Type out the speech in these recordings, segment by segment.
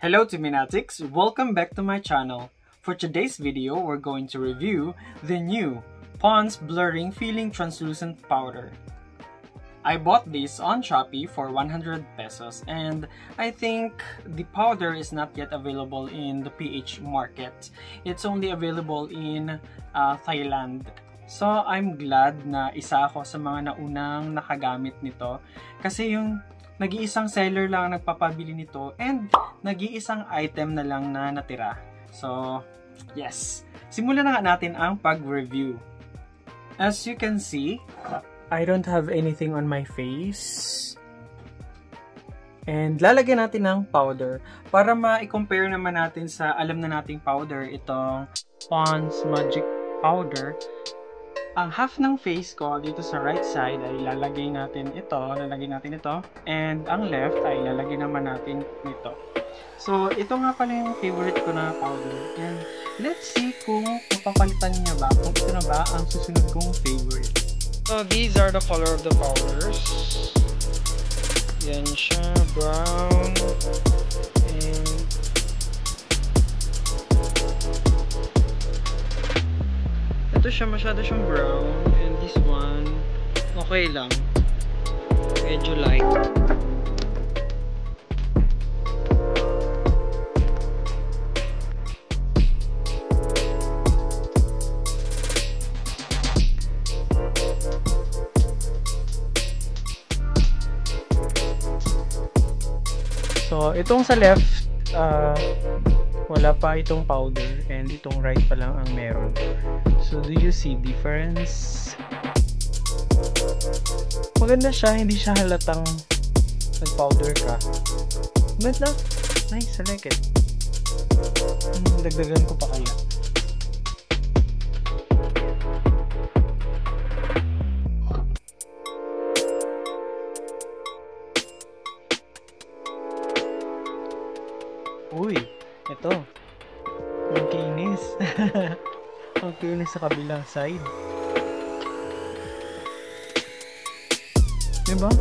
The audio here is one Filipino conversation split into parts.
Hello Timinatics, welcome back to my channel. For today's video, we're going to review the new Pond's Blurring Feeling Translucent Powder. I bought this on Shopee for 100 pesos and I think the powder is not yet available in the PH market. It's only available in Thailand. So I'm glad na isa ako sa mga naunang nakagamit nito kasi yung nag-iisang seller lang nagpapabili nito and nag-iisang item na lang na natira. So yes, simulan na nga natin ang pag-review. As you can see, I don't have anything on my face. And lalagyan natin ng powder para ma-compare naman natin sa alam na nating powder, itong Pond's Magic Powder. Ang half ng face ko dito sa right side ay lalagay natin ito, and ang left ay lalagay naman natin ito. So ito nga pala yung favorite ko na powder, and let's see kung mapapalitan niya ba, kung ito na ba ang susunod kong favorite. So these are the color of the powders. Yan siya, brown, and ito siya, masyado siyang brown, and this one okay lang, medyo light. So itong sa left, wala pa itong powder, and itong right pa lang ang meron. So do you see difference? Maganda siya, hindi siya halatang nag-powder ka. Maganda, nice, I like it. Dagdagan ko pa kaya. Uy, ito. Ang kinis. Ang kinis sa kabilang side. Diba?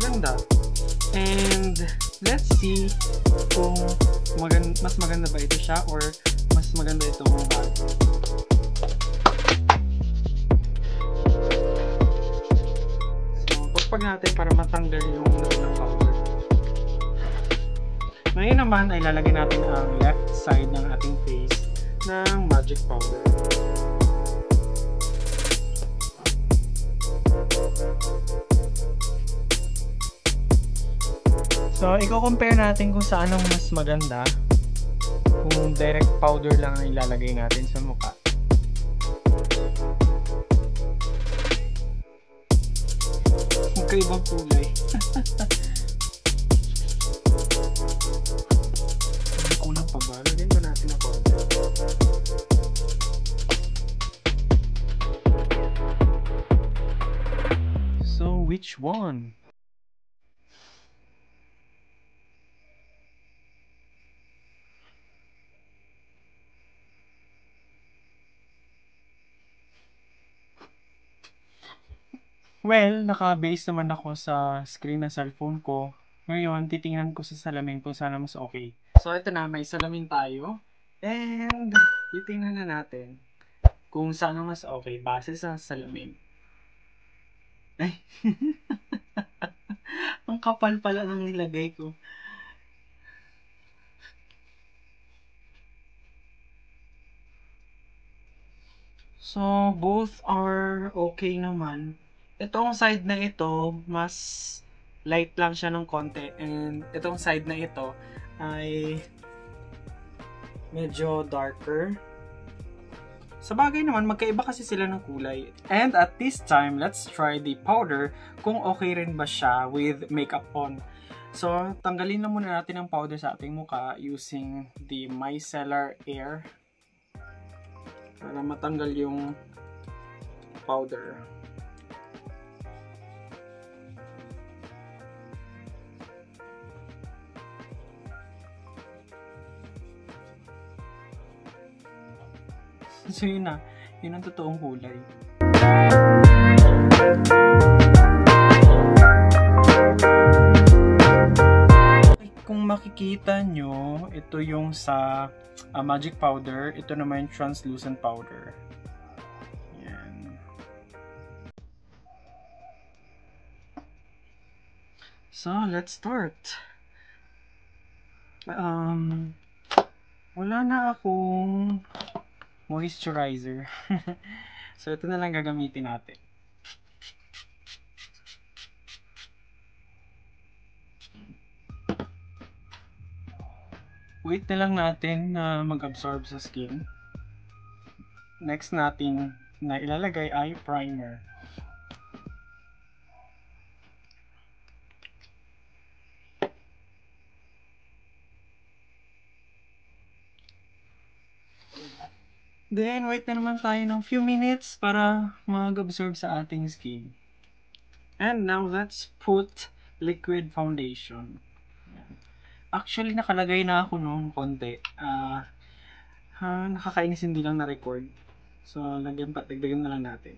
Maganda. And let's see kung mas maganda ba ito siya or mas maganda itong bag. Pag natin para matanggal yung ng powder. Ngayon naman ay lalagay natin ang left side ng ating face ng magic powder. So i-compare natin kung saan ang mas maganda, kung direct powder lang ang ilalagay natin sa mukha. Magkaibang kulay. Kulang pa ba? Lagyan ba natin ako? So, which one? Well, naka-base naman ako sa screen ng cellphone ko. Ngayon, titingnan ko sa salamin kung sana mas okay. So, ito na, may salamin tayo. And, titingnan na natin kung sana mas okay base sa salamin. Ay! Ang kapal pala ng nilagay ko. So, both are okay naman. Itong side na ito, mas light lang siya ng konti. And itong side na ito ay medyo darker. Sa bagay naman, magkaiba kasi sila ng kulay. And at this time, let's try the powder kung okay rin ba siya with makeup on. So, tanggalin na muna natin ang powder sa ating mukha using the Micellar Air para matanggal yung powder. So yun na, yun ang totoong kulay. makikita nyo, ito yung sa magic powder. Ito naman yung translucent powder. Yan. So, let's start. Wala na akong moisturizer. So, ito na lang gagamitin natin. Wait na lang natin na mag-absorb sa skin. Next natin na ilalagay ay primer. Then, wait na naman tayo ng few minutes para mag-absorb sa ating skin. And now, let's put liquid foundation. Actually, nakalagay na ako nung konti. Nakakainis hindi lang na-record. So, dagdagan na lang natin.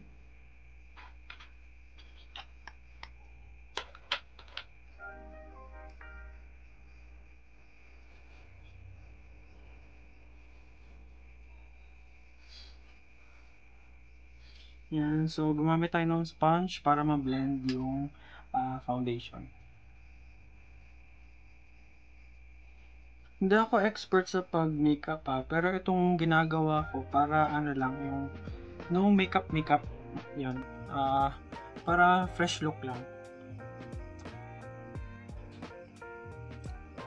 Yan, so gumamit tayo ng sponge para ma-blend yung foundation. Hindi ako expert sa pag-makeup pero itong ginagawa ko para ano lang yung no makeup, yan. Para fresh look lang.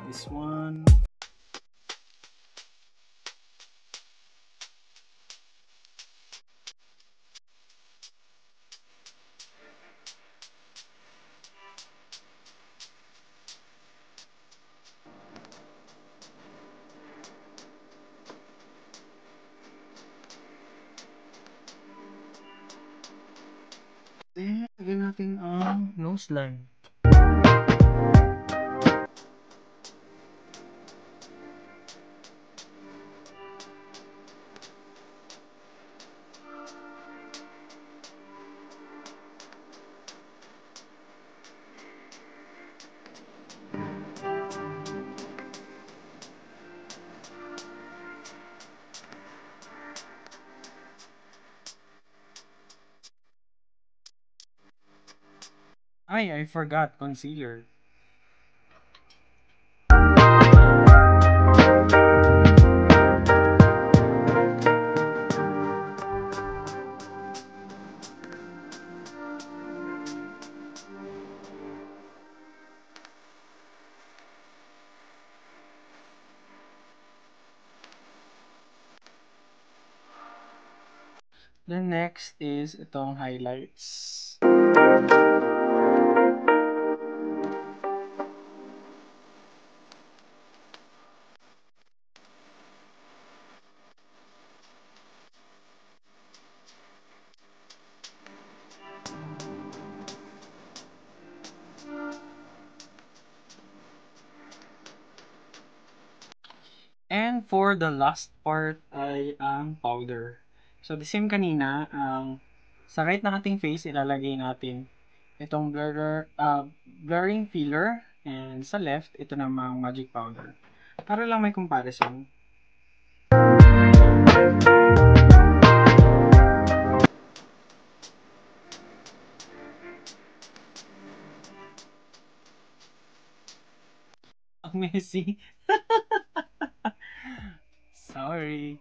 This one. Then, lagyan natin ang nose line. I forgot concealer. The next is itong highlights. And for the last part ay ang powder. So the same kanina, sa right ng ating face ilalagay natin itong blurring filler, and sa left ito namang magic powder. Para lang may comparison. Ang messy. Sorry.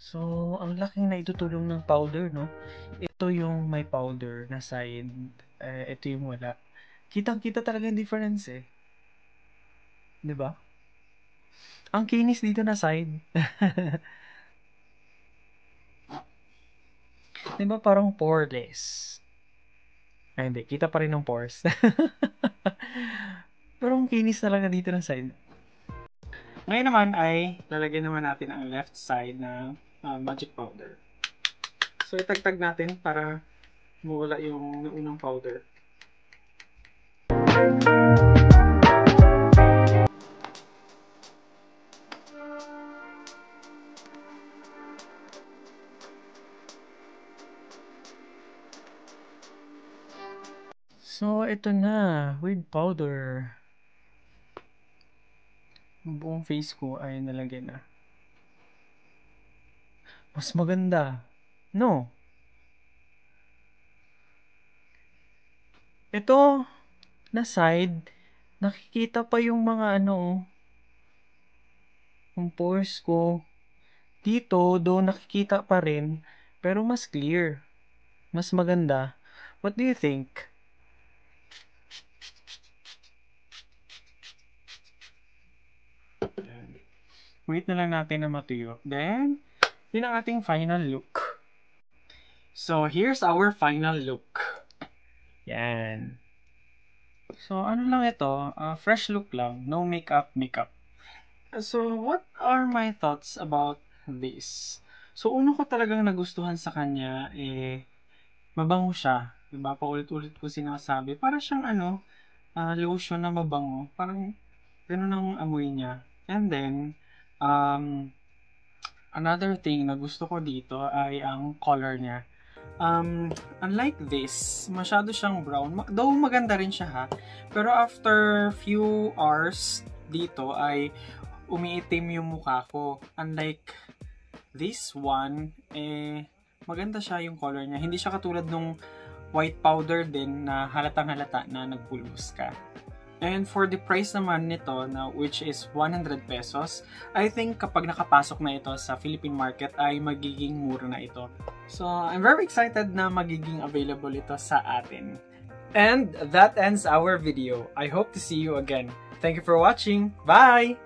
So, ang laking na itutulong ng powder, no? Ito yung may powder na side. Ito yung wala. Kitang-kita talaga yung difference eh. 'Di ba? Ang kinis dito na side. 'Di ba parang poreless? Ay, hindi. Kita pa rin ng pores. Pero ang kinis talaga dito na side. Ngayon naman ay lalagyan naman natin ang left side na magic powder. So, itagtag natin para mawala yung unang powder. So, ito na with powder. Yung buong face ko ay nalagay na. Mas maganda. No? Ito, na side, nakikita pa yung mga ano, yung pores ko. Dito, though nakikita pa rin, pero mas clear. Mas maganda. What do you think? Wait na lang natin na matuyo. Then, yun ang ating final look. So, here's our final look. Yan. So, ano lang ito? Fresh look lang. No makeup. So, what are my thoughts about this? So, uno ko talagang nagustuhan sa kanya, mabango siya. Diba? Paulit-ulit ko sinasabi. Para siyang lotion na mabango. Parang, ganun ang amoy niya. And then, another thing na gusto ko dito ay ang color niya. Unlike this, masyado siyang brown. Though maganda rin siya ha. Pero after few hours dito ay umiitim yung mukha ko. Unlike this one, maganda siya yung color niya. Hindi siya katulad nung white powder din na halatang halata na nagpulbos ka. And for the price naman nito, which is 100 pesos, I think kapag nakapasok na ito sa Philippine market ay magiging mura na ito. So, I'm very excited na magiging available ito sa atin. And that ends our video. I hope to see you again. Thank you for watching. Bye!